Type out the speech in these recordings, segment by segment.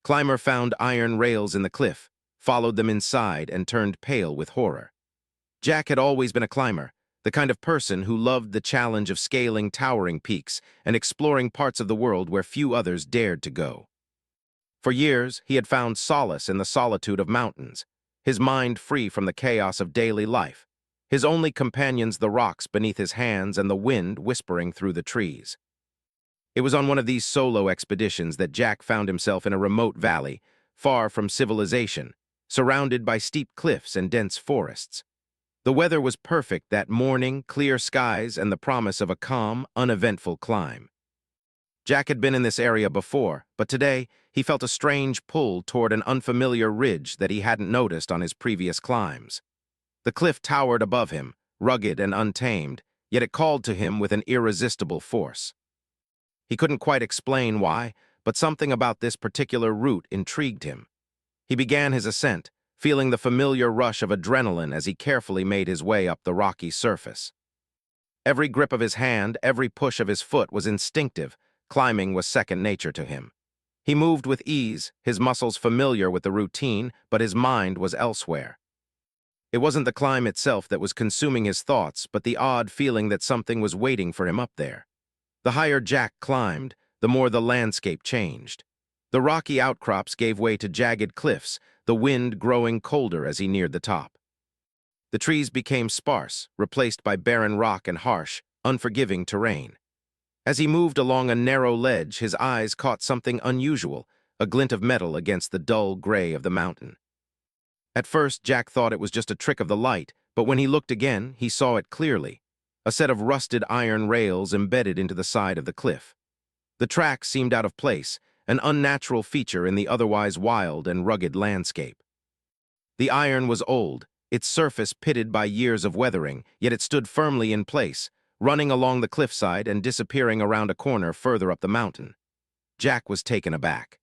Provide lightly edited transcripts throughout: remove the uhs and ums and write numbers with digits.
Climber found iron rails in the cliff, followed them inside, and turned pale with horror. Jack had always been a climber, the kind of person who loved the challenge of scaling towering peaks and exploring parts of the world where few others dared to go. For years, he had found solace in the solitude of mountains, his mind free from the chaos of daily life, his only companions the rocks beneath his hands and the wind whispering through the trees. It was on one of these solo expeditions that Jack found himself in a remote valley, far from civilization, surrounded by steep cliffs and dense forests. The weather was perfect that morning, clear skies and the promise of a calm, uneventful climb. Jack had been in this area before, but today he felt a strange pull toward an unfamiliar ridge that he hadn't noticed on his previous climbs. The cliff towered above him, rugged and untamed, yet it called to him with an irresistible force. He couldn't quite explain why, but something about this particular route intrigued him. He began his ascent, feeling the familiar rush of adrenaline as he carefully made his way up the rocky surface. Every grip of his hand, every push of his foot was instinctive. Climbing was second nature to him. He moved with ease, his muscles familiar with the routine, but his mind was elsewhere. It wasn't the climb itself that was consuming his thoughts, but the odd feeling that something was waiting for him up there. The higher Jack climbed, the more the landscape changed. The rocky outcrops gave way to jagged cliffs, the wind growing colder as he neared the top. The trees became sparse, replaced by barren rock and harsh, unforgiving terrain. As he moved along a narrow ledge, his eyes caught something unusual, a glint of metal against the dull gray of the mountain. At first, Jack thought it was just a trick of the light, but when he looked again, he saw it clearly, a set of rusted iron rails embedded into the side of the cliff. The tracks seemed out of place, an unnatural feature in the otherwise wild and rugged landscape. The iron was old, its surface pitted by years of weathering, yet it stood firmly in place, running along the cliffside and disappearing around a corner further up the mountain. Jack was taken aback.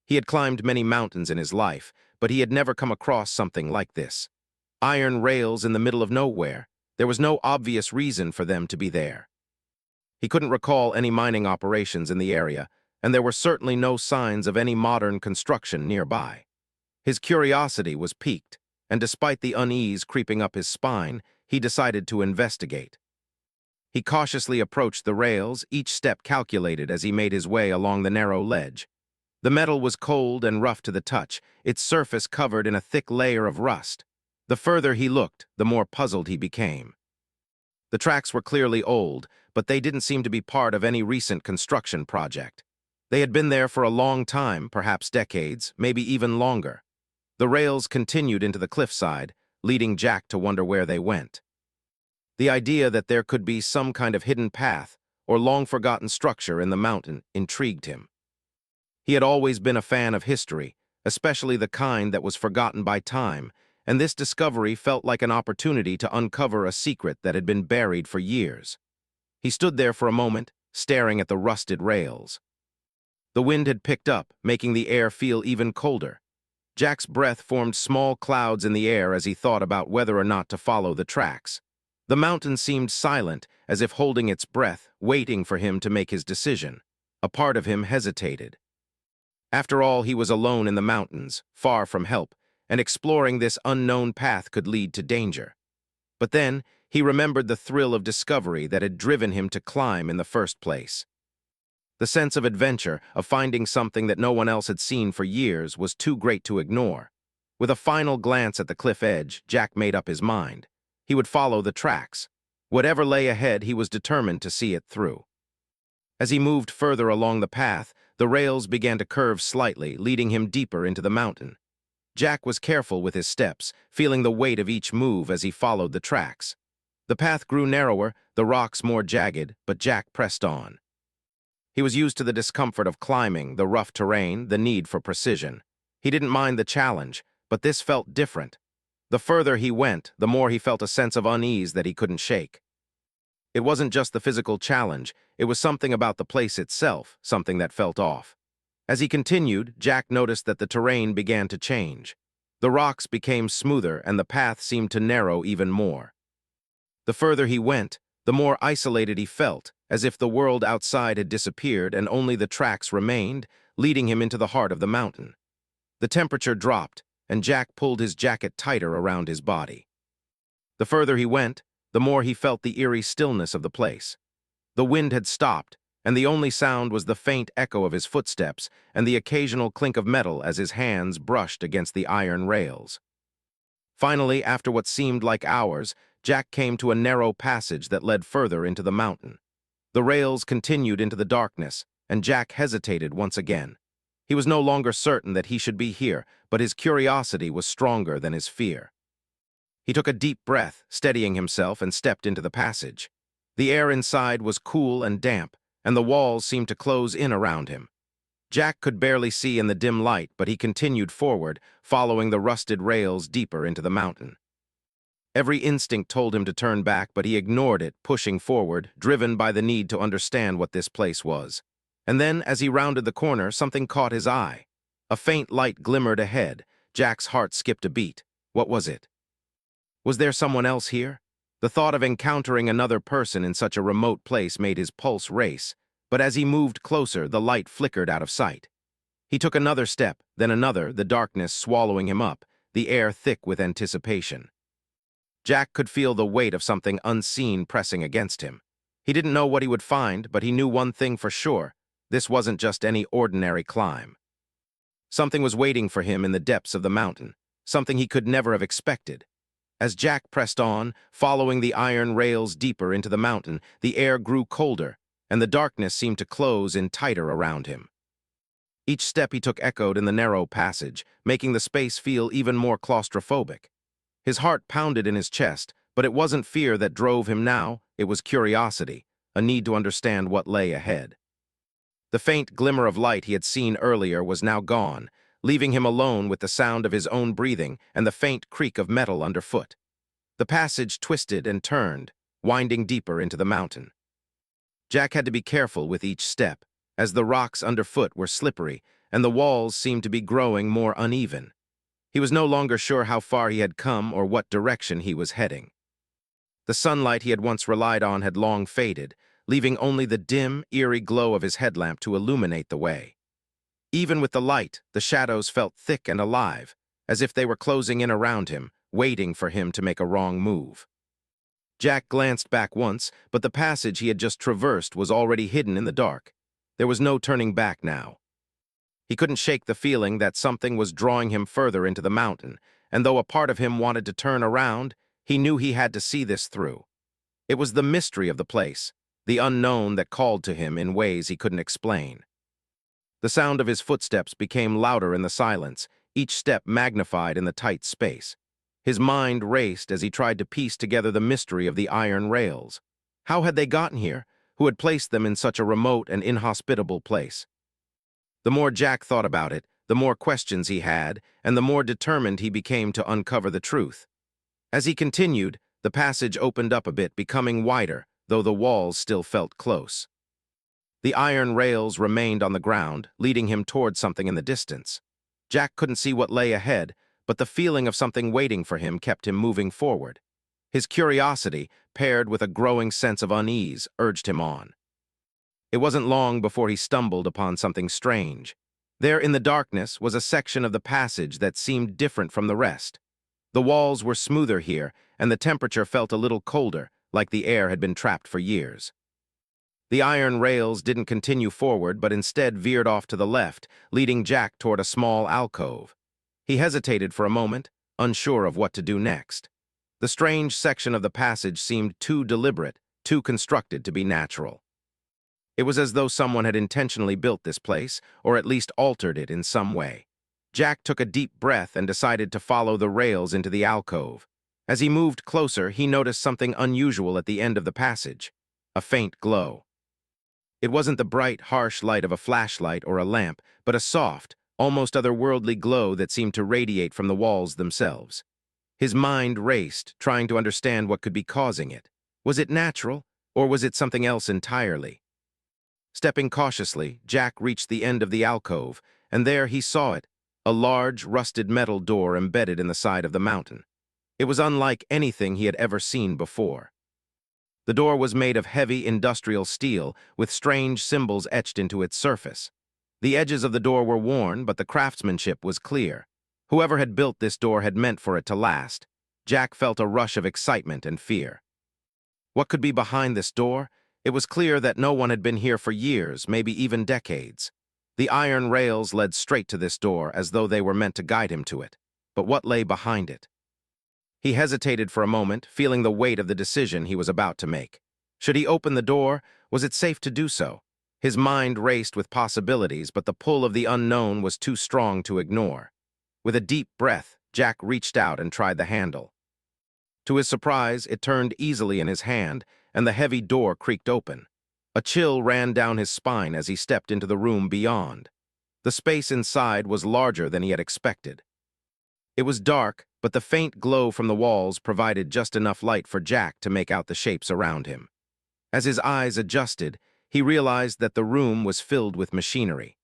He had climbed many mountains in his life, but he had never come across something like this. Iron rails in the middle of nowhere. There was no obvious reason for them to be there. He couldn't recall any mining operations in the area, and there were certainly no signs of any modern construction nearby. His curiosity was piqued, and despite the unease creeping up his spine, he decided to investigate. He cautiously approached the rails, each step calculated as he made his way along the narrow ledge. The metal was cold and rough to the touch, its surface covered in a thick layer of rust. The further he looked, the more puzzled he became. The tracks were clearly old, but they didn't seem to be part of any recent construction project. They had been there for a long time, perhaps decades, maybe even longer. The rails continued into the cliffside, leading Jack to wonder where they went. The idea that there could be some kind of hidden path or long-forgotten structure in the mountain intrigued him. He had always been a fan of history, especially the kind that was forgotten by time, and this discovery felt like an opportunity to uncover a secret that had been buried for years. He stood there for a moment, staring at the rusted rails. The wind had picked up, making the air feel even colder. Jack's breath formed small clouds in the air as he thought about whether or not to follow the tracks. The mountain seemed silent, as if holding its breath, waiting for him to make his decision. A part of him hesitated. After all, he was alone in the mountains, far from help, and exploring this unknown path could lead to danger. But then, he remembered the thrill of discovery that had driven him to climb in the first place. The sense of adventure, of finding something that no one else had seen for years, was too great to ignore. With a final glance at the cliff edge, Jack made up his mind. He would follow the tracks. Whatever lay ahead, he was determined to see it through. As he moved further along the path, the rails began to curve slightly, leading him deeper into the mountain. Jack was careful with his steps, feeling the weight of each move as he followed the tracks. The path grew narrower, the rocks more jagged, but Jack pressed on. He was used to the discomfort of climbing, the rough terrain, the need for precision. He didn't mind the challenge, but this felt different. The further he went, the more he felt a sense of unease that he couldn't shake. It wasn't just the physical challenge, it was something about the place itself, something that felt off. As he continued, Jack noticed that the terrain began to change. The rocks became smoother and the path seemed to narrow even more. The further he went, the more isolated he felt, as if the world outside had disappeared and only the tracks remained, leading him into the heart of the mountain. The temperature dropped, and Jack pulled his jacket tighter around his body. The further he went, the more he felt the eerie stillness of the place. The wind had stopped, and the only sound was the faint echo of his footsteps and the occasional clink of metal as his hands brushed against the iron rails. Finally, after what seemed like hours, Jack came to a narrow passage that led further into the mountain. The rails continued into the darkness, and Jack hesitated once again. He was no longer certain that he should be here, but his curiosity was stronger than his fear. He took a deep breath, steadying himself, and stepped into the passage. The air inside was cool and damp, and the walls seemed to close in around him. Jack could barely see in the dim light, but he continued forward, following the rusted rails deeper into the mountain. Every instinct told him to turn back, but he ignored it, pushing forward, driven by the need to understand what this place was. And then, as he rounded the corner, something caught his eye. A faint light glimmered ahead. Jack's heart skipped a beat. What was it? Was there someone else here? The thought of encountering another person in such a remote place made his pulse race, but as he moved closer, the light flickered out of sight. He took another step, then another, the darkness swallowing him up, the air thick with anticipation. Jack could feel the weight of something unseen pressing against him. He didn't know what he would find, but he knew one thing for sure. This wasn't just any ordinary climb. Something was waiting for him in the depths of the mountain, something he could never have expected. As Jack pressed on, following the iron rails deeper into the mountain, the air grew colder, and the darkness seemed to close in tighter around him. Each step he took echoed in the narrow passage, making the space feel even more claustrophobic. His heart pounded in his chest, but it wasn't fear that drove him now, it was curiosity, a need to understand what lay ahead. The faint glimmer of light he had seen earlier was now gone, leaving him alone with the sound of his own breathing and the faint creak of metal underfoot. The passage twisted and turned, winding deeper into the mountain. Jack had to be careful with each step, as the rocks underfoot were slippery and the walls seemed to be growing more uneven. He was no longer sure how far he had come or what direction he was heading. The sunlight he had once relied on had long faded, leaving only the dim, eerie glow of his headlamp to illuminate the way. Even with the light, the shadows felt thick and alive, as if they were closing in around him, waiting for him to make a wrong move. Jack glanced back once, but the passage he had just traversed was already hidden in the dark. There was no turning back now. He couldn't shake the feeling that something was drawing him further into the mountain, and though a part of him wanted to turn around, he knew he had to see this through. It was the mystery of the place, the unknown that called to him in ways he couldn't explain. The sound of his footsteps became louder in the silence, each step magnified in the tight space. His mind raced as he tried to piece together the mystery of the iron rails. How had they gotten here? Who had placed them in such a remote and inhospitable place? The more Jack thought about it, the more questions he had, and the more determined he became to uncover the truth. As he continued, the passage opened up a bit, becoming wider, though the walls still felt close. The iron rails remained on the ground, leading him toward something in the distance. Jack couldn't see what lay ahead, but the feeling of something waiting for him kept him moving forward. His curiosity, paired with a growing sense of unease, urged him on. It wasn't long before he stumbled upon something strange. There in the darkness was a section of the passage that seemed different from the rest. The walls were smoother here, and the temperature felt a little colder, like the air had been trapped for years. The iron rails didn't continue forward, but instead veered off to the left, leading Jack toward a small alcove. He hesitated for a moment, unsure of what to do next. The strange section of the passage seemed too deliberate, too constructed to be natural. It was as though someone had intentionally built this place, or at least altered it in some way. Jack took a deep breath and decided to follow the rails into the alcove. As he moved closer, he noticed something unusual at the end of the passage, a faint glow. It wasn't the bright, harsh light of a flashlight or a lamp, but a soft, almost otherworldly glow that seemed to radiate from the walls themselves. His mind raced, trying to understand what could be causing it. Was it natural, or was it something else entirely? Stepping cautiously, Jack reached the end of the alcove, and there he saw it, a large, rusted metal door embedded in the side of the mountain. It was unlike anything he had ever seen before. The door was made of heavy industrial steel, with strange symbols etched into its surface. The edges of the door were worn, but the craftsmanship was clear. Whoever had built this door had meant for it to last. Jack felt a rush of excitement and fear. What could be behind this door? It was clear that no one had been here for years, maybe even decades. The iron rails led straight to this door as though they were meant to guide him to it. But what lay behind it? He hesitated for a moment, feeling the weight of the decision he was about to make. Should he open the door? Was it safe to do so? His mind raced with possibilities, but the pull of the unknown was too strong to ignore. With a deep breath, Jack reached out and tried the handle. To his surprise, it turned easily in his hand, and the heavy door creaked open. A chill ran down his spine as he stepped into the room beyond. The space inside was larger than he had expected. It was dark, but the faint glow from the walls provided just enough light for Jack to make out the shapes around him. As his eyes adjusted, he realized that the room was filled with machinery.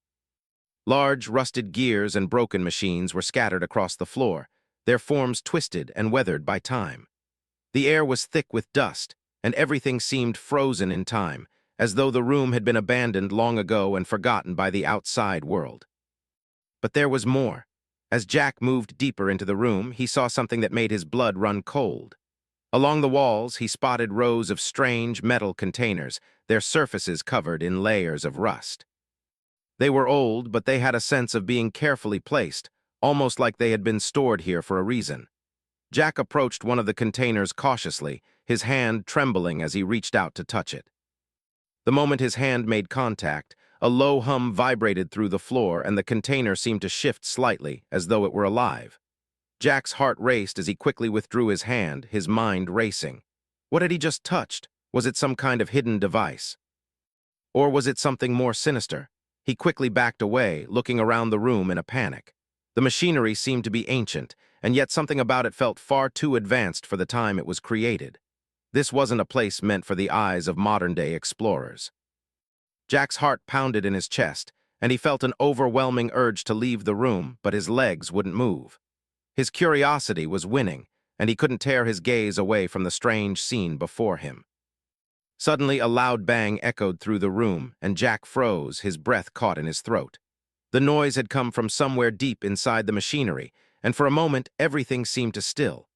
Large, rusted gears and broken machines were scattered across the floor, their forms twisted and weathered by time. The air was thick with dust, and everything seemed frozen in time, as though the room had been abandoned long ago and forgotten by the outside world. But there was more. As Jack moved deeper into the room, he saw something that made his blood run cold. Along the walls, he spotted rows of strange metal containers, their surfaces covered in layers of rust. They were old, but they had a sense of being carefully placed, almost like they had been stored here for a reason. Jack approached one of the containers cautiously, his hand trembling as he reached out to touch it. The moment his hand made contact, a low hum vibrated through the floor and the container seemed to shift slightly, as though it were alive. Jack's heart raced as he quickly withdrew his hand, his mind racing. What had he just touched? Was it some kind of hidden device? Or was it something more sinister? He quickly backed away, looking around the room in a panic. The machinery seemed to be ancient, and yet something about it felt far too advanced for the time it was created. This wasn't a place meant for the eyes of modern-day explorers. Jack's heart pounded in his chest, and he felt an overwhelming urge to leave the room, but his legs wouldn't move. His curiosity was winning, and he couldn't tear his gaze away from the strange scene before him. Suddenly, a loud bang echoed through the room, and Jack froze, his breath caught in his throat. The noise had come from somewhere deep inside the machinery, and for a moment, everything seemed to still.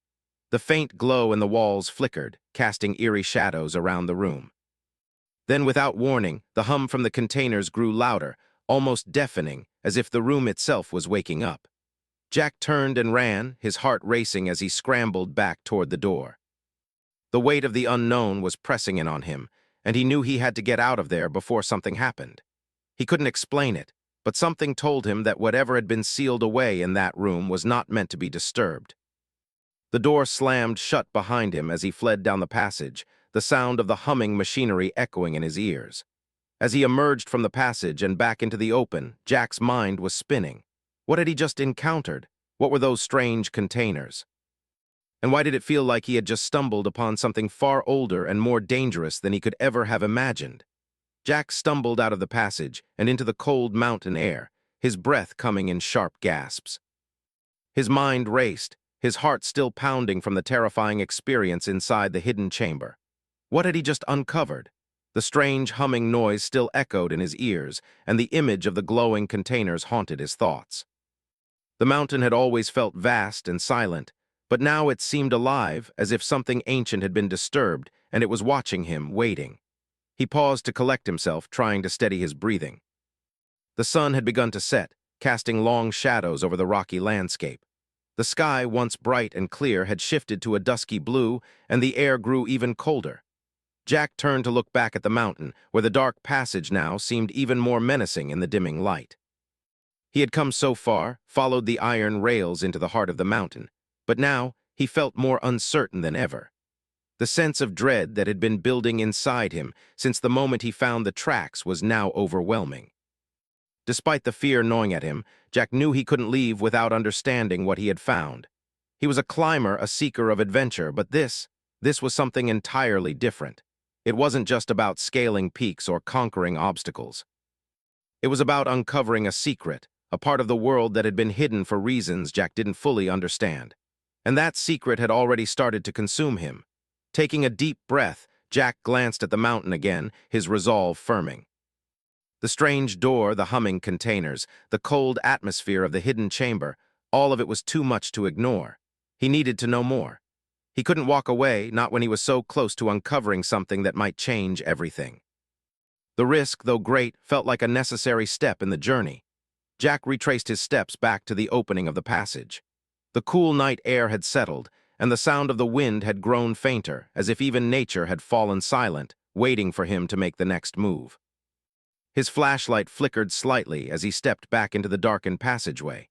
The faint glow in the walls flickered, casting eerie shadows around the room. Then, without warning, the hum from the containers grew louder, almost deafening, as if the room itself was waking up. Jack turned and ran, his heart racing as he scrambled back toward the door. The weight of the unknown was pressing in on him, and he knew he had to get out of there before something happened. He couldn't explain it, but something told him that whatever had been sealed away in that room was not meant to be disturbed. The door slammed shut behind him as he fled down the passage, the sound of the humming machinery echoing in his ears. As he emerged from the passage and back into the open, Jack's mind was spinning. What had he just encountered? What were those strange containers? And why did it feel like he had just stumbled upon something far older and more dangerous than he could ever have imagined? Jack stumbled out of the passage and into the cold mountain air, his breath coming in sharp gasps. His mind raced, his heart still pounding from the terrifying experience inside the hidden chamber. What had he just uncovered? The strange humming noise still echoed in his ears, and the image of the glowing containers haunted his thoughts. The mountain had always felt vast and silent, but now it seemed alive, as if something ancient had been disturbed, and it was watching him, waiting. He paused to collect himself, trying to steady his breathing. The sun had begun to set, casting long shadows over the rocky landscape. The sky, once bright and clear, had shifted to a dusky blue, and the air grew even colder. Jack turned to look back at the mountain, where the dark passage now seemed even more menacing in the dimming light. He had come so far, followed the iron rails into the heart of the mountain, but now he felt more uncertain than ever. The sense of dread that had been building inside him since the moment he found the tracks was now overwhelming. Despite the fear gnawing at him, Jack knew he couldn't leave without understanding what he had found. He was a climber, a seeker of adventure, but this was something entirely different. It wasn't just about scaling peaks or conquering obstacles. It was about uncovering a secret, a part of the world that had been hidden for reasons Jack didn't fully understand. And that secret had already started to consume him. Taking a deep breath, Jack glanced at the mountain again, his resolve firming. The strange door, the humming containers, the cold atmosphere of the hidden chamber, all of it was too much to ignore. He needed to know more. He couldn't walk away, not when he was so close to uncovering something that might change everything. The risk, though great, felt like a necessary step in the journey. Jack retraced his steps back to the opening of the passage. The cool night air had settled, and the sound of the wind had grown fainter, as if even nature had fallen silent, waiting for him to make the next move. His flashlight flickered slightly as he stepped back into the darkened passageway.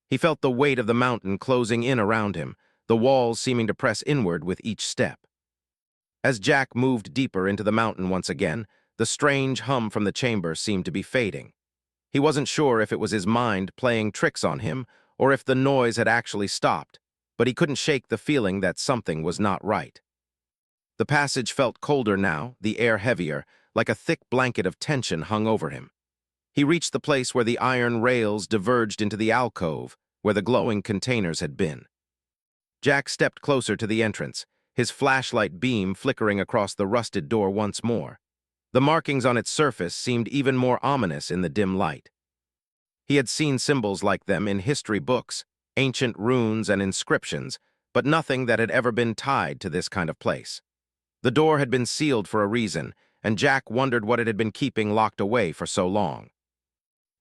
He felt the weight of the mountain closing in around him, the walls seeming to press inward with each step. As Jack moved deeper into the mountain once again, the strange hum from the chamber seemed to be fading. He wasn't sure if it was his mind playing tricks on him or if the noise had actually stopped, but he couldn't shake the feeling that something was not right. The passage felt colder now, the air heavier, like a thick blanket of tension hung over him. He reached the place where the iron rails diverged into the alcove, where the glowing containers had been. Jack stepped closer to the entrance, his flashlight beam flickering across the rusted door once more. The markings on its surface seemed even more ominous in the dim light. He had seen symbols like them in history books, ancient runes and inscriptions, but nothing that had ever been tied to this kind of place. The door had been sealed for a reason, and Jack wondered what it had been keeping locked away for so long.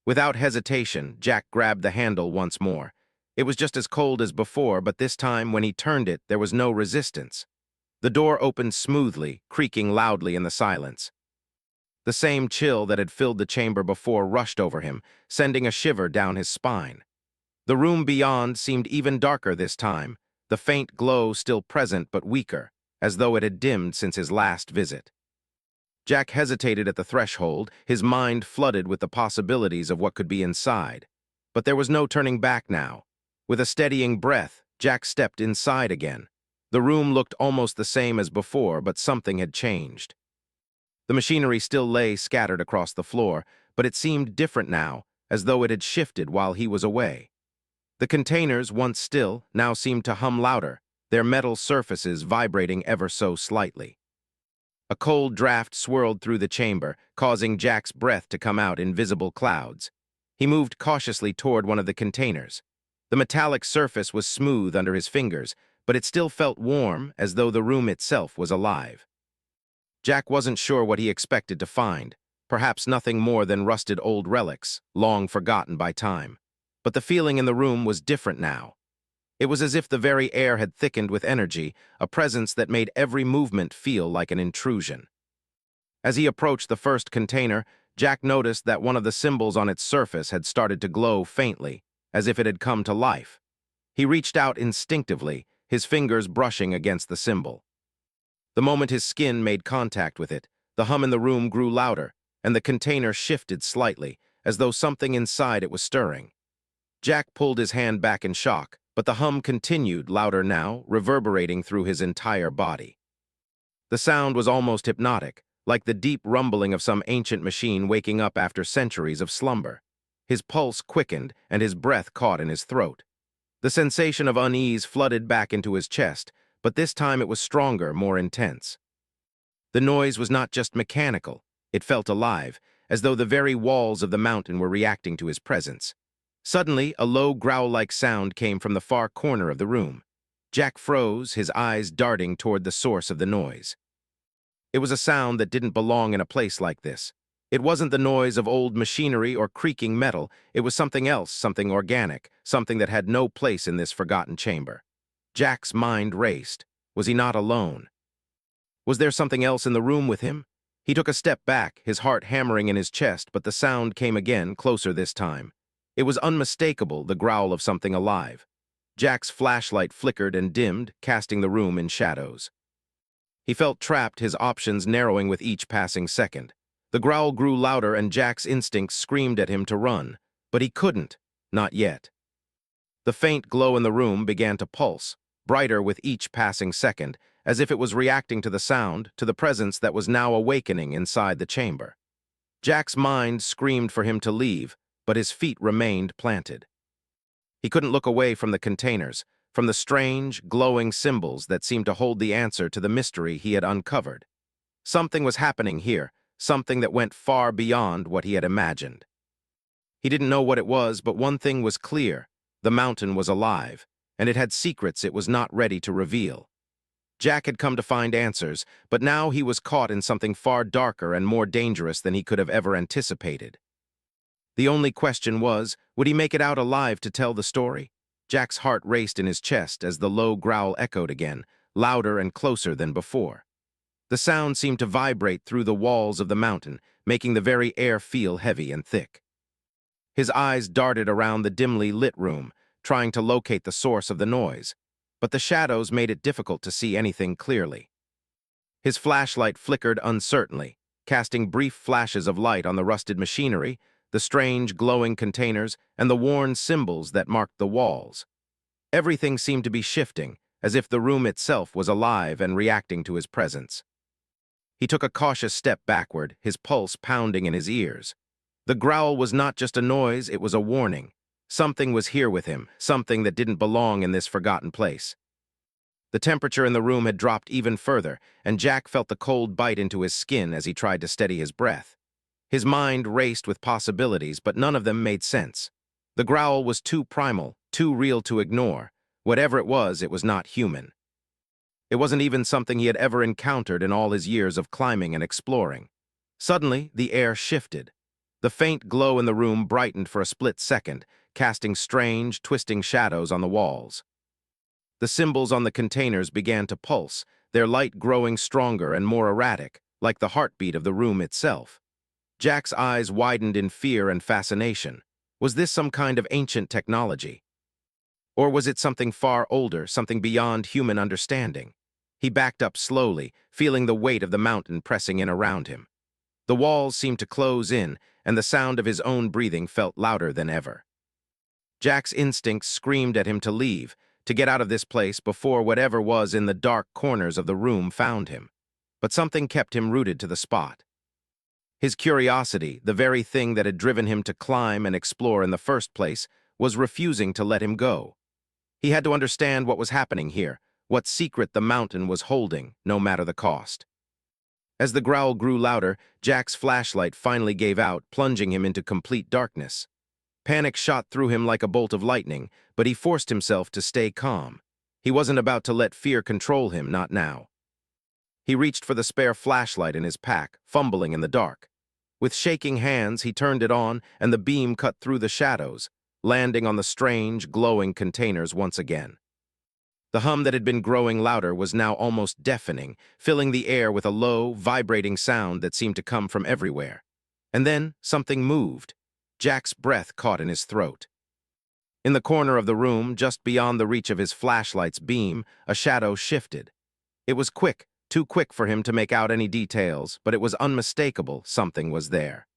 Without hesitation, Jack grabbed the handle once more. It was just as cold as before, but this time, when he turned it, there was no resistance. The door opened smoothly, creaking loudly in the silence. The same chill that had filled the chamber before rushed over him, sending a shiver down his spine. The room beyond seemed even darker this time, the faint glow still present but weaker, as though it had dimmed since his last visit. Jack hesitated at the threshold, his mind flooded with the possibilities of what could be inside. But there was no turning back now. With a steadying breath, Jack stepped inside again. The room looked almost the same as before, but something had changed. The machinery still lay scattered across the floor, but it seemed different now, as though it had shifted while he was away. The containers, once still, now seemed to hum louder, their metal surfaces vibrating ever so slightly. A cold draft swirled through the chamber, causing Jack's breath to come out in visible clouds. He moved cautiously toward one of the containers. The metallic surface was smooth under his fingers, but it still felt warm, as though the room itself was alive. Jack wasn't sure what he expected to find, perhaps nothing more than rusted old relics, long forgotten by time. But the feeling in the room was different now. It was as if the very air had thickened with energy, a presence that made every movement feel like an intrusion. As he approached the first container, Jack noticed that one of the symbols on its surface had started to glow faintly, as if it had come to life. He reached out instinctively, his fingers brushing against the symbol. The moment his skin made contact with it, the hum in the room grew louder, and the container shifted slightly, as though something inside it was stirring. Jack pulled his hand back in shock, but the hum continued, louder now, reverberating through his entire body. The sound was almost hypnotic, like the deep rumbling of some ancient machine waking up after centuries of slumber. His pulse quickened, and his breath caught in his throat. The sensation of unease flooded back into his chest, but this time it was stronger, more intense. The noise was not just mechanical, it felt alive, as though the very walls of the mountain were reacting to his presence. Suddenly, a low growl-like sound came from the far corner of the room. Jack froze, his eyes darting toward the source of the noise. It was a sound that didn't belong in a place like this. It wasn't the noise of old machinery or creaking metal. It was something else, something organic, something that had no place in this forgotten chamber. Jack's mind raced. Was he not alone? Was there something else in the room with him? He took a step back, his heart hammering in his chest, but the sound came again, closer this time. It was unmistakable, the growl of something alive. Jack's flashlight flickered and dimmed, casting the room in shadows. He felt trapped, his options narrowing with each passing second. The growl grew louder and Jack's instincts screamed at him to run, but he couldn't, not yet. The faint glow in the room began to pulse, brighter with each passing second, as if it was reacting to the sound, to the presence that was now awakening inside the chamber. Jack's mind screamed for him to leave, but his feet remained planted. He couldn't look away from the containers, from the strange, glowing symbols that seemed to hold the answer to the mystery he had uncovered. Something was happening here, something that went far beyond what he had imagined. He didn't know what it was, but one thing was clear: the mountain was alive, and it had secrets it was not ready to reveal. Jack had come to find answers, but now he was caught in something far darker and more dangerous than he could have ever anticipated. The only question was, would he make it out alive to tell the story? Jack's heart raced in his chest as the low growl echoed again, louder and closer than before. The sound seemed to vibrate through the walls of the mountain, making the very air feel heavy and thick. His eyes darted around the dimly lit room, trying to locate the source of the noise, but the shadows made it difficult to see anything clearly. His flashlight flickered uncertainly, casting brief flashes of light on the rusted machinery, the strange glowing containers, and the worn symbols that marked the walls. Everything seemed to be shifting, as if the room itself was alive and reacting to his presence. He took a cautious step backward, his pulse pounding in his ears. The growl was not just a noise, it was a warning. Something was here with him, something that didn't belong in this forgotten place. The temperature in the room had dropped even further, and Jack felt the cold bite into his skin as he tried to steady his breath. His mind raced with possibilities, but none of them made sense. The growl was too primal, too real to ignore. Whatever it was not human. It wasn't even something he had ever encountered in all his years of climbing and exploring. Suddenly, the air shifted. The faint glow in the room brightened for a split second, casting strange, twisting shadows on the walls. The symbols on the containers began to pulse, their light growing stronger and more erratic, like the heartbeat of the room itself. Jack's eyes widened in fear and fascination. Was this some kind of ancient technology? Or was it something far older, something beyond human understanding? He backed up slowly, feeling the weight of the mountain pressing in around him. The walls seemed to close in, and the sound of his own breathing felt louder than ever. Jack's instincts screamed at him to leave, to get out of this place before whatever was in the dark corners of the room found him. But something kept him rooted to the spot. His curiosity, the very thing that had driven him to climb and explore in the first place, was refusing to let him go. He had to understand what was happening here, what secret the mountain was holding, no matter the cost. As the growl grew louder, Jack's flashlight finally gave out, plunging him into complete darkness. Panic shot through him like a bolt of lightning, but he forced himself to stay calm. He wasn't about to let fear control him, not now. He reached for the spare flashlight in his pack, fumbling in the dark. With shaking hands, he turned it on, and the beam cut through the shadows, landing on the strange, glowing containers once again. The hum that had been growing louder was now almost deafening, filling the air with a low, vibrating sound that seemed to come from everywhere. And then something moved. Jack's breath caught in his throat. In the corner of the room, just beyond the reach of his flashlight's beam, a shadow shifted. It was quick, too quick for him to make out any details, but it was unmistakable. Something was there.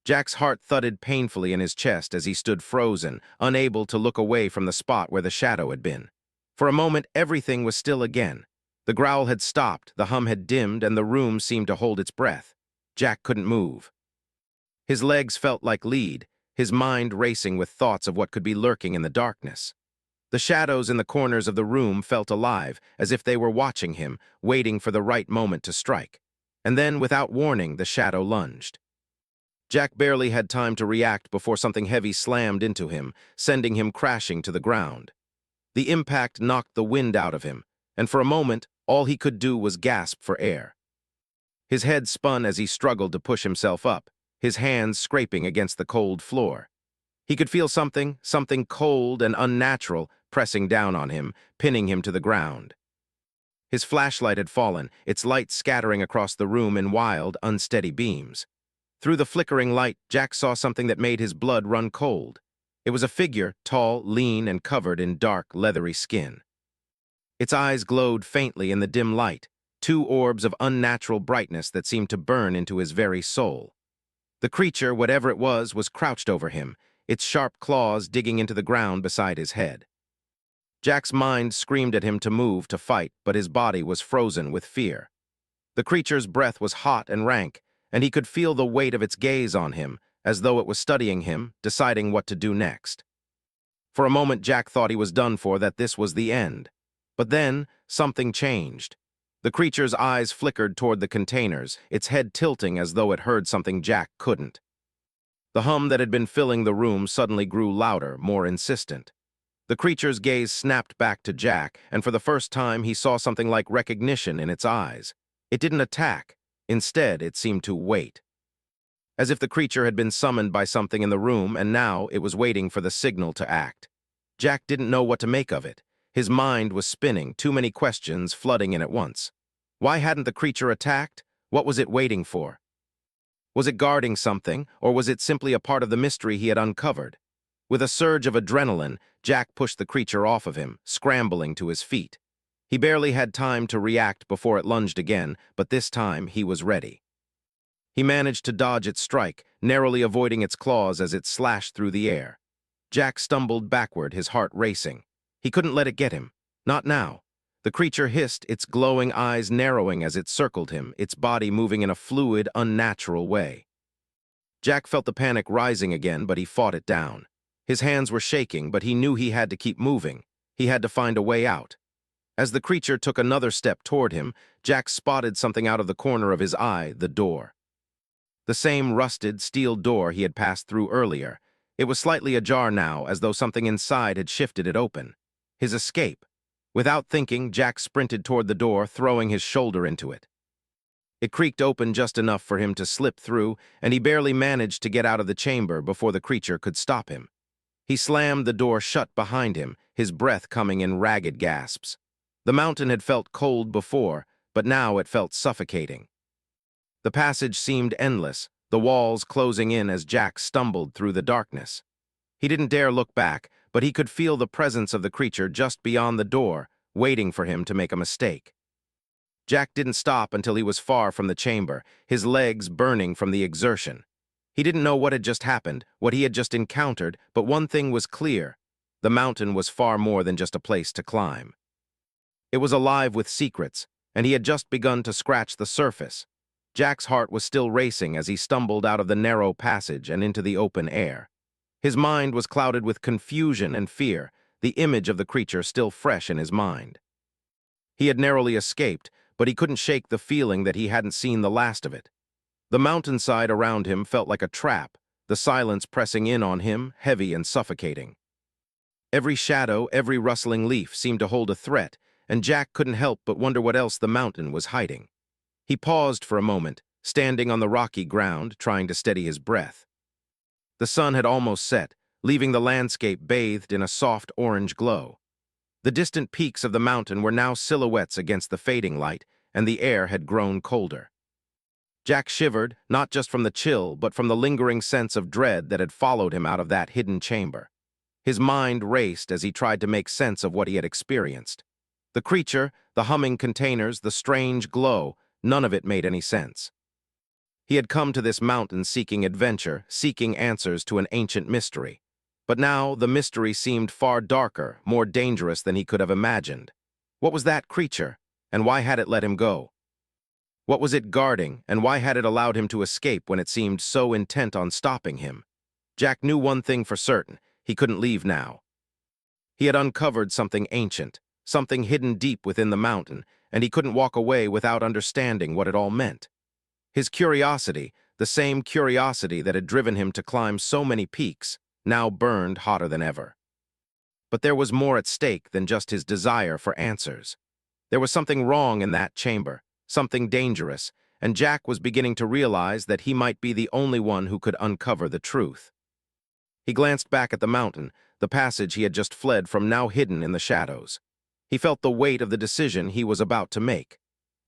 Jack's heart thudded painfully in his chest as he stood frozen, unable to look away from the spot where the shadow had been. For a moment, everything was still again. The growl had stopped, the hum had dimmed, and the room seemed to hold its breath. Jack couldn't move. His legs felt like lead, his mind racing with thoughts of what could be lurking in the darkness. The shadows in the corners of the room felt alive, as if they were watching him, waiting for the right moment to strike. And then, without warning, the shadow lunged. Jack barely had time to react before something heavy slammed into him, sending him crashing to the ground. The impact knocked the wind out of him, and for a moment, all he could do was gasp for air. His head spun as he struggled to push himself up, his hands scraping against the cold floor. He could feel something cold and unnatural, pressing down on him, pinning him to the ground. His flashlight had fallen, its light scattering across the room in wild, unsteady beams. Through the flickering light, Jack saw something that made his blood run cold. It was a figure, tall, lean, and covered in dark, leathery skin. Its eyes glowed faintly in the dim light, two orbs of unnatural brightness that seemed to burn into his very soul. The creature, whatever it was crouched over him, its sharp claws digging into the ground beside his head. Jack's mind screamed at him to move, to fight, but his body was frozen with fear. The creature's breath was hot and rank, and he could feel the weight of its gaze on him, as though it was studying him, deciding what to do next. For a moment, Jack thought he was done for, that this was the end. But then, something changed. The creature's eyes flickered toward the containers, its head tilting as though it heard something Jack couldn't. The hum that had been filling the room suddenly grew louder, more insistent. The creature's gaze snapped back to Jack, and for the first time he saw something like recognition in its eyes. It didn't attack. Instead, it seemed to wait. As if the creature had been summoned by something in the room, and now it was waiting for the signal to act. Jack didn't know what to make of it. His mind was spinning, too many questions flooding in at once. Why hadn't the creature attacked? What was it waiting for? Was it guarding something, or was it simply a part of the mystery he had uncovered? With a surge of adrenaline, Jack pushed the creature off of him, scrambling to his feet. He barely had time to react before it lunged again, but this time he was ready. He managed to dodge its strike, narrowly avoiding its claws as it slashed through the air. Jack stumbled backward, his heart racing. He couldn't let it get him. Not now. The creature hissed, its glowing eyes narrowing as it circled him, its body moving in a fluid, unnatural way. Jack felt the panic rising again, but he fought it down. His hands were shaking, but he knew he had to keep moving. He had to find a way out. As the creature took another step toward him, Jack spotted something out of the corner of his eye, the door. The same rusted, steel door he had passed through earlier. It was slightly ajar now, as though something inside had shifted it open. His escape. Without thinking, Jack sprinted toward the door, throwing his shoulder into it. It creaked open just enough for him to slip through, and he barely managed to get out of the chamber before the creature could stop him. He slammed the door shut behind him, his breath coming in ragged gasps. The mountain had felt cold before, but now it felt suffocating. The passage seemed endless, the walls closing in as Jack stumbled through the darkness. He didn't dare look back, but he could feel the presence of the creature just beyond the door, waiting for him to make a mistake. Jack didn't stop until he was far from the chamber, his legs burning from the exertion. He didn't know what had just happened, what he had just encountered, but one thing was clear. The mountain was far more than just a place to climb. It was alive with secrets, and he had just begun to scratch the surface. Jack's heart was still racing as he stumbled out of the narrow passage and into the open air. His mind was clouded with confusion and fear, the image of the creature still fresh in his mind. He had narrowly escaped, but he couldn't shake the feeling that he hadn't seen the last of it. The mountainside around him felt like a trap, the silence pressing in on him, heavy and suffocating. Every shadow, every rustling leaf seemed to hold a threat, and Jack couldn't help but wonder what else the mountain was hiding. He paused for a moment, standing on the rocky ground, trying to steady his breath. The sun had almost set, leaving the landscape bathed in a soft orange glow. The distant peaks of the mountain were now silhouettes against the fading light, and the air had grown colder. Jack shivered, not just from the chill, but from the lingering sense of dread that had followed him out of that hidden chamber. His mind raced as he tried to make sense of what he had experienced. The creature, the humming containers, the strange glow, none of it made any sense. He had come to this mountain seeking adventure, seeking answers to an ancient mystery. But now the mystery seemed far darker, more dangerous than he could have imagined. What was that creature, and why had it let him go? What was it guarding, and why had it allowed him to escape when it seemed so intent on stopping him? Jack knew one thing for certain: he couldn't leave now. He had uncovered something ancient, something hidden deep within the mountain, and he couldn't walk away without understanding what it all meant. His curiosity, the same curiosity that had driven him to climb so many peaks, now burned hotter than ever. But there was more at stake than just his desire for answers. There was something wrong in that chamber, something dangerous, and Jack was beginning to realize that he might be the only one who could uncover the truth. He glanced back at the mountain, the passage he had just fled from now hidden in the shadows. He felt the weight of the decision he was about to make.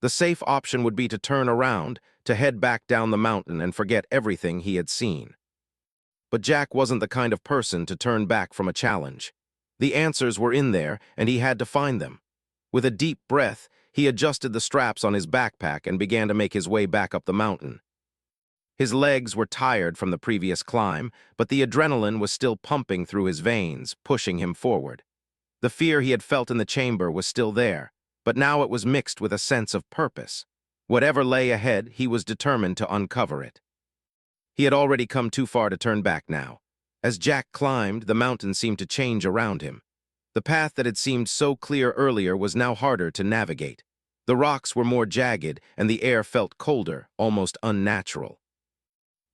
The safe option would be to turn around, to head back down the mountain and forget everything he had seen. But Jack wasn't the kind of person to turn back from a challenge. The answers were in there, and he had to find them. With a deep breath, he adjusted the straps on his backpack and began to make his way back up the mountain. His legs were tired from the previous climb, but the adrenaline was still pumping through his veins, pushing him forward. The fear he had felt in the chamber was still there, but now it was mixed with a sense of purpose. Whatever lay ahead, he was determined to uncover it. He had already come too far to turn back now. As Jack climbed, the mountain seemed to change around him. The path that had seemed so clear earlier was now harder to navigate. The rocks were more jagged, and the air felt colder, almost unnatural.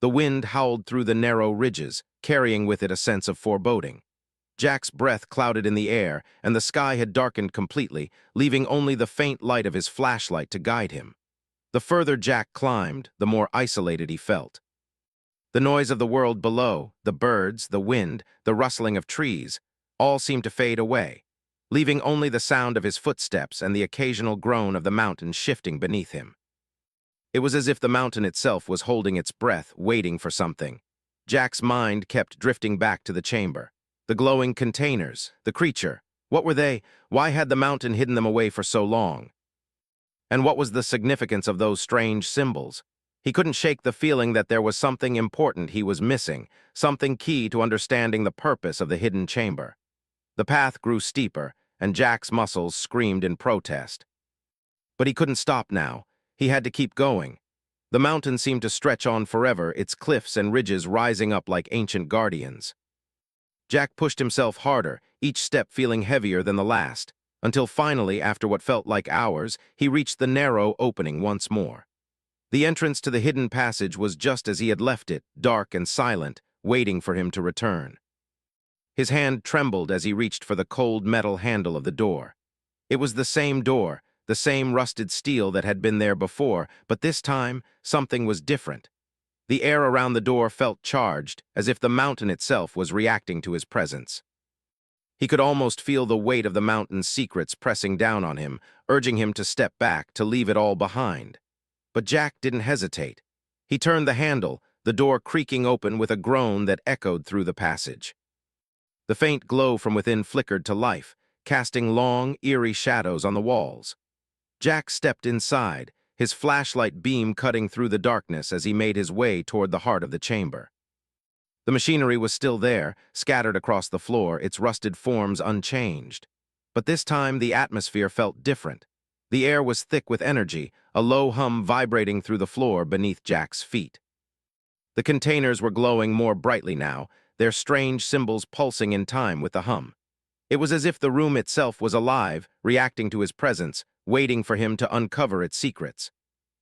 The wind howled through the narrow ridges, carrying with it a sense of foreboding. Jack's breath clouded in the air, and the sky had darkened completely, leaving only the faint light of his flashlight to guide him. The further Jack climbed, the more isolated he felt. The noise of the world below, the birds, the wind, the rustling of trees, all seemed to fade away, leaving only the sound of his footsteps and the occasional groan of the mountain shifting beneath him. It was as if the mountain itself was holding its breath, waiting for something. Jack's mind kept drifting back to the chamber. The glowing containers, the creature. What were they? Why had the mountain hidden them away for so long? And what was the significance of those strange symbols? He couldn't shake the feeling that there was something important he was missing, something key to understanding the purpose of the hidden chamber. The path grew steeper, and Jack's muscles screamed in protest. But he couldn't stop now. He had to keep going. The mountain seemed to stretch on forever, its cliffs and ridges rising up like ancient guardians. Jack pushed himself harder, each step feeling heavier than the last, until finally, after what felt like hours, he reached the narrow opening once more. The entrance to the hidden passage was just as he had left it, dark and silent, waiting for him to return. His hand trembled as he reached for the cold metal handle of the door. It was the same door, the same rusted steel that had been there before, but this time, something was different. The air around the door felt charged, as if the mountain itself was reacting to his presence. He could almost feel the weight of the mountain's secrets pressing down on him, urging him to step back, to leave it all behind. But Jack didn't hesitate. He turned the handle, the door creaking open with a groan that echoed through the passage. The faint glow from within flickered to life, casting long, eerie shadows on the walls. Jack stepped inside, his flashlight beam cutting through the darkness as he made his way toward the heart of the chamber. The machinery was still there, scattered across the floor, its rusted forms unchanged. But this time the atmosphere felt different. The air was thick with energy, a low hum vibrating through the floor beneath Jack's feet. The containers were glowing more brightly now, their strange symbols pulsing in time with the hum. It was as if the room itself was alive, reacting to his presence, waiting for him to uncover its secrets.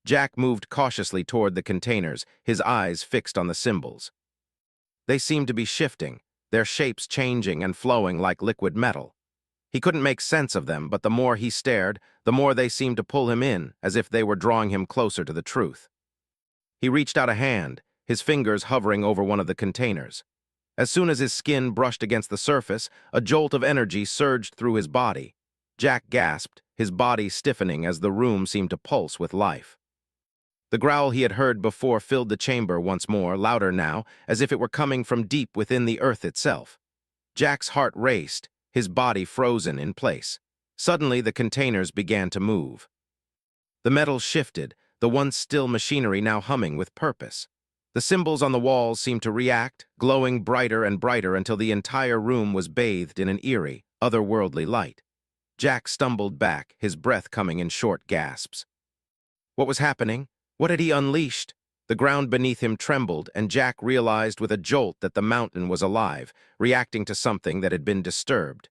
Jack moved cautiously toward the containers, his eyes fixed on the symbols. They seemed to be shifting, their shapes changing and flowing like liquid metal. He couldn't make sense of them, but the more he stared, the more they seemed to pull him in, as if they were drawing him closer to the truth. He reached out a hand, his fingers hovering over one of the containers. As soon as his skin brushed against the surface, a jolt of energy surged through his body. Jack gasped, his body stiffening as the room seemed to pulse with life. The growl he had heard before filled the chamber once more, louder now, as if it were coming from deep within the earth itself. Jack's heart raced, his body frozen in place. Suddenly, the containers began to move. The metal shifted, the once still machinery now humming with purpose. The symbols on the walls seemed to react, glowing brighter and brighter until the entire room was bathed in an eerie, otherworldly light. Jack stumbled back, his breath coming in short gasps. What was happening? What had he unleashed? The ground beneath him trembled, and Jack realized with a jolt that the mountain was alive, reacting to something that had been disturbed.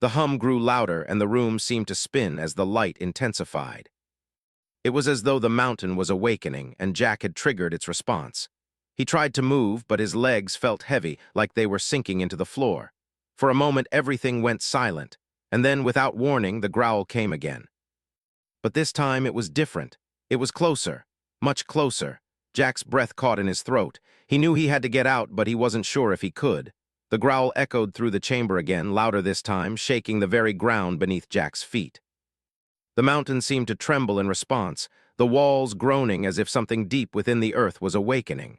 The hum grew louder, and the room seemed to spin as the light intensified. It was as though the mountain was awakening, and Jack had triggered its response. He tried to move, but his legs felt heavy, like they were sinking into the floor. For a moment, everything went silent, and then, without warning, the growl came again. But this time it was different. It was closer, much closer. Jack's breath caught in his throat. He knew he had to get out, but he wasn't sure if he could. The growl echoed through the chamber again, louder this time, shaking the very ground beneath Jack's feet. The mountain seemed to tremble in response, the walls groaning as if something deep within the earth was awakening.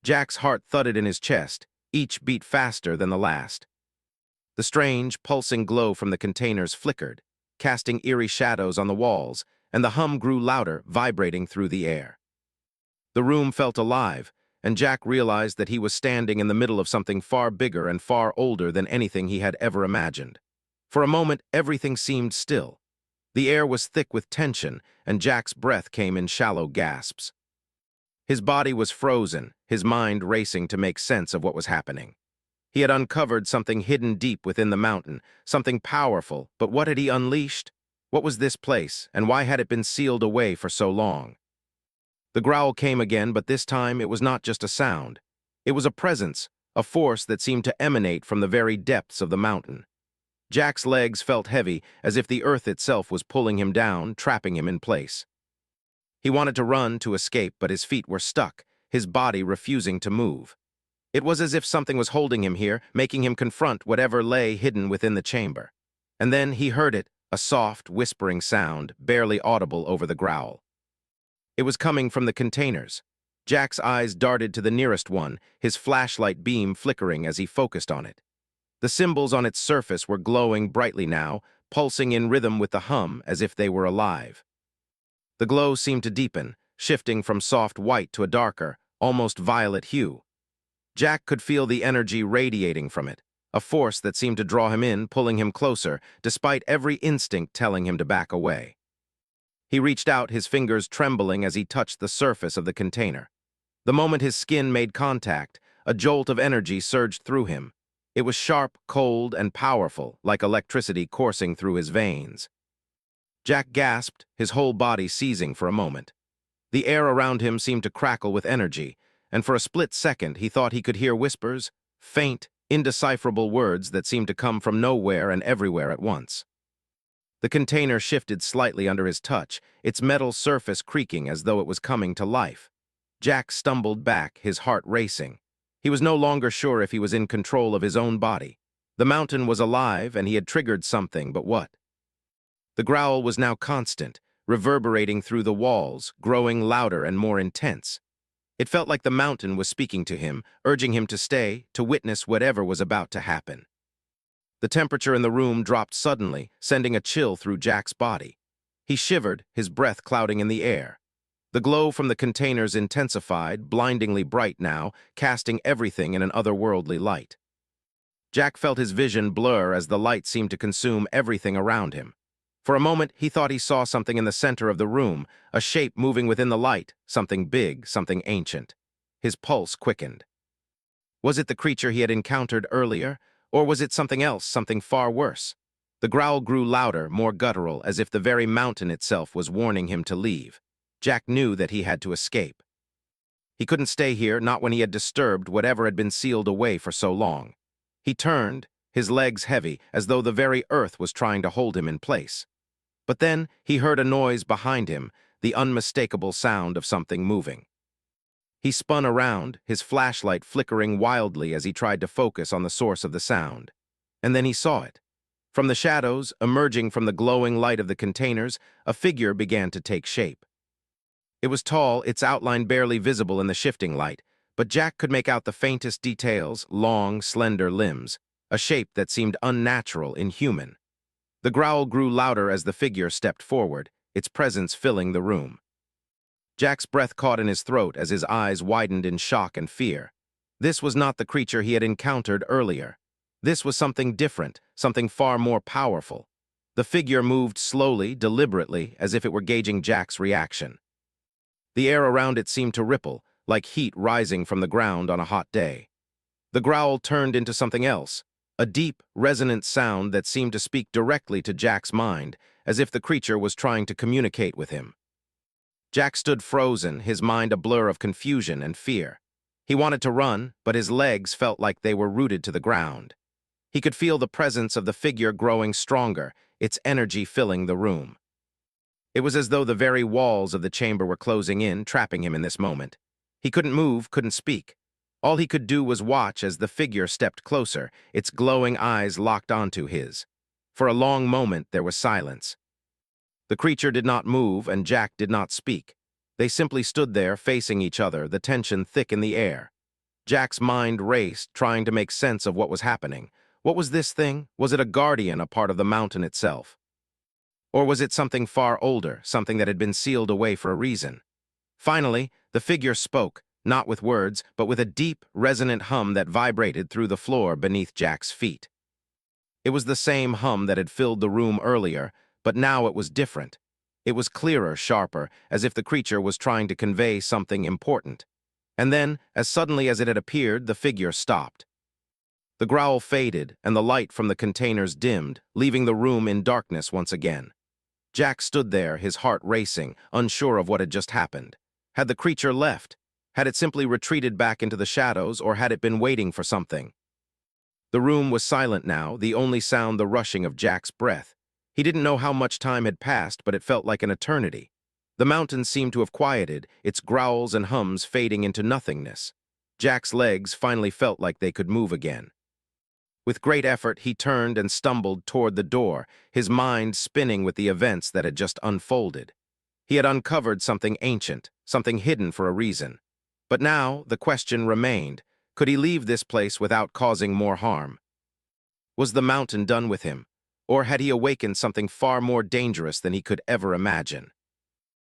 Jack's heart thudded in his chest, each beat faster than the last. The strange, pulsing glow from the containers flickered, casting eerie shadows on the walls, and the hum grew louder, vibrating through the air. The room felt alive, and Jack realized that he was standing in the middle of something far bigger and far older than anything he had ever imagined. For a moment, everything seemed still. The air was thick with tension, and Jack's breath came in shallow gasps. His body was frozen, his mind racing to make sense of what was happening. He had uncovered something hidden deep within the mountain, something powerful, but what had he unleashed? What was this place, and why had it been sealed away for so long? The growl came again, but this time it was not just a sound. It was a presence, a force that seemed to emanate from the very depths of the mountain. Jack's legs felt heavy, as if the earth itself was pulling him down, trapping him in place. He wanted to run to escape, but his feet were stuck, his body refusing to move. It was as if something was holding him here, making him confront whatever lay hidden within the chamber. And then he heard it, a soft, whispering sound, barely audible over the growl. It was coming from the containers. Jack's eyes darted to the nearest one, his flashlight beam flickering as he focused on it. The symbols on its surface were glowing brightly now, pulsing in rhythm with the hum as if they were alive. The glow seemed to deepen, shifting from soft white to a darker, almost violet hue. Jack could feel the energy radiating from it, a force that seemed to draw him in, pulling him closer, despite every instinct telling him to back away. He reached out, his fingers trembling as he touched the surface of the container. The moment his skin made contact, a jolt of energy surged through him. It was sharp, cold, and powerful, like electricity coursing through his veins. Jack gasped, his whole body seizing for a moment. The air around him seemed to crackle with energy, and for a split second he thought he could hear whispers, faint, indecipherable words that seemed to come from nowhere and everywhere at once. The container shifted slightly under his touch, its metal surface creaking as though it was coming to life. Jack stumbled back, his heart racing. He was no longer sure if he was in control of his own body. The mountain was alive, and he had triggered something, but what? The growl was now constant, reverberating through the walls, growing louder and more intense. It felt like the mountain was speaking to him, urging him to stay, to witness whatever was about to happen. The temperature in the room dropped suddenly, sending a chill through Jack's body. He shivered, his breath clouding in the air. The glow from the containers intensified, blindingly bright now, casting everything in an otherworldly light. Jack felt his vision blur as the light seemed to consume everything around him. For a moment, he thought he saw something in the center of the room, a shape moving within the light, something big, something ancient. His pulse quickened. Was it the creature he had encountered earlier? Or was it something else, something far worse? The growl grew louder, more guttural, as if the very mountain itself was warning him to leave. Jack knew that he had to escape. He couldn't stay here, not when he had disturbed whatever had been sealed away for so long. He turned, his legs heavy, as though the very earth was trying to hold him in place. But then he heard a noise behind him, the unmistakable sound of something moving. He spun around, his flashlight flickering wildly as he tried to focus on the source of the sound. And then he saw it. From the shadows, emerging from the glowing light of the containers, a figure began to take shape. It was tall, its outline barely visible in the shifting light, but Jack could make out the faintest details, long, slender limbs, a shape that seemed unnatural, inhuman. The growl grew louder as the figure stepped forward, its presence filling the room. Jack's breath caught in his throat as his eyes widened in shock and fear. This was not the creature he had encountered earlier. This was something different, something far more powerful. The figure moved slowly, deliberately, as if it were gauging Jack's reaction. The air around it seemed to ripple, like heat rising from the ground on a hot day. The growl turned into something else, a deep, resonant sound that seemed to speak directly to Jack's mind, as if the creature was trying to communicate with him. Jack stood frozen, his mind a blur of confusion and fear. He wanted to run, but his legs felt like they were rooted to the ground. He could feel the presence of the figure growing stronger, its energy filling the room. It was as though the very walls of the chamber were closing in, trapping him in this moment. He couldn't move, couldn't speak. All he could do was watch as the figure stepped closer, its glowing eyes locked onto his. For a long moment, there was silence. The creature did not move, and Jack did not speak. They simply stood there, facing each other, the tension thick in the air. Jack's mind raced, trying to make sense of what was happening. What was this thing? Was it a guardian, a part of the mountain itself? Or was it something far older, something that had been sealed away for a reason? Finally, the figure spoke, not with words, but with a deep, resonant hum that vibrated through the floor beneath Jack's feet. It was the same hum that had filled the room earlier, but now it was different. It was clearer, sharper, as if the creature was trying to convey something important. And then, as suddenly as it had appeared, the figure stopped. The growl faded, and the light from the containers dimmed, leaving the room in darkness once again. Jack stood there, his heart racing, unsure of what had just happened. Had the creature left? Had it simply retreated back into the shadows, or had it been waiting for something? The room was silent now, the only sound the rushing of Jack's breath. He didn't know how much time had passed, but it felt like an eternity. The mountain seemed to have quieted, its growls and hums fading into nothingness. Jack's legs finally felt like they could move again. With great effort, he turned and stumbled toward the door, his mind spinning with the events that had just unfolded. He had uncovered something ancient, something hidden for a reason. But now, the question remained, could he leave this place without causing more harm? Was the mountain done with him? Or had he awakened something far more dangerous than he could ever imagine?